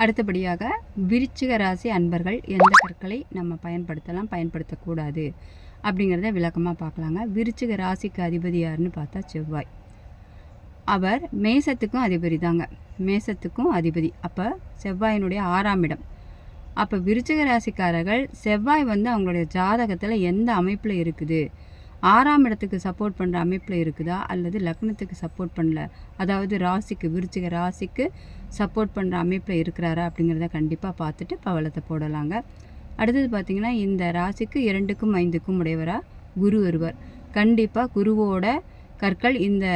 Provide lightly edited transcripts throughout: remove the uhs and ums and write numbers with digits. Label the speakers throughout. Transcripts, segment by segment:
Speaker 1: அடுத்தபடியாக விருச்சிக ராசி அன்பர்கள் எந்த கற்களை நம்ம பயன்படுத்தலாம், பயன்படுத்தக்கூடாது அப்படிங்கிறத விளக்கமாக பார்க்கலாங்க. விருச்சிக ராசிக்கு அதிபதி யாருன்னு பார்த்தா செவ்வாய். அவர் மேசத்துக்கும் அதிபதி தாங்க, மேசத்துக்கும் அதிபதி. அப்போ செவ்வாயினுடைய 6ஆம் இடம். அப்போ விருச்சிக ராசிக்காரர்கள் செவ்வாய் அவங்களுடைய ஜாதகத்தில் எந்த அமைப்பில் இருக்குது, 6ஆம் இடத்துக்கு சப்போர்ட் பண்ணுற அமைப்பில் இருக்குதா அல்லது லக்னத்துக்கு சப்போர்ட் பண்ணல, அதாவது ராசிக்கு விருச்சிக ராசிக்கு சப்போர்ட் பண்ணுற அமைப்பில் இருக்கிறாரா அப்படிங்கிறத கண்டிப்பாக பார்த்துட்டு பவளத்தை போடலாங்க. அடுத்தது பார்த்திங்கன்னா, இந்த ராசிக்கு 2க்கும் 5க்கும் உடையவராக குரு வருவார். கண்டிப்பாக குருவோட கற்கள் இந்த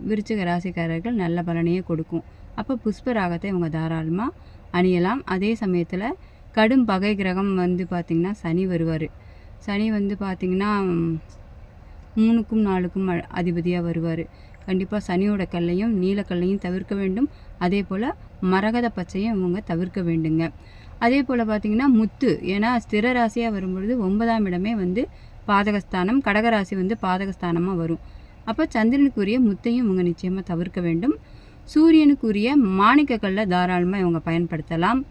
Speaker 1: விருச்சிக ராசிக்காரர்கள் நல்ல பலனையே கொடுக்கும். அப்போ புஷ்பராகத்தை இவங்க தாராளமாக அணியலாம். அதே சமயத்தில் கடும் பகை கிரகம் பார்த்திங்கன்னா சனி வருவார். சனி பார்த்திங்கன்னா 3க்கும் 4க்கும் அதிபதியாக வருவார். கண்டிப்பாக சனியோட கல்லையும் நீலக்கல்லையும் தவிர்க்க வேண்டும். அதே போல் மரகத பச்சையும் இவங்க தவிர்க்க வேண்டுங்க. அதே போல் பார்த்திங்கன்னா முத்து, ஏன்னா ஸ்திர ராசியாக வரும்பொழுது 9ஆம் இடமே பாதகஸ்தானம், கடகராசி பாதகஸ்தானமாக வரும். அப்போ சந்திரனுக்குரிய முத்தையும் இவங்க நிச்சயமாக தவிர்க்க வேண்டும். சூரியனுக்குரிய மாணிக்கக்கல்லை தாராளமாக இவங்க பயன்படுத்தலாம்.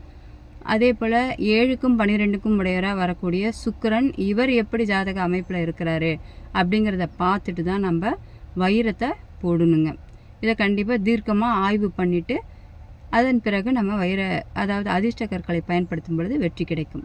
Speaker 1: அதே போல் 7க்கும் 12க்கும் உடையவராக வரக்கூடிய சுக்கிரன், இவர் எப்படி ஜாதக அமைப்பில் இருக்கிறாரு அப்படிங்கிறத பார்த்துட்டு தான் நம்ம வைரத்தை போடணுங்க. இதை கண்டிப்பாக தீர்க்கமாக ஆய்வு பண்ணிவிட்டு அதன் பிறகு நம்ம அதாவது அதிர்ஷ்ட கற்களை பயன்படுத்தும் பொழுது வெற்றி கிடைக்கும்.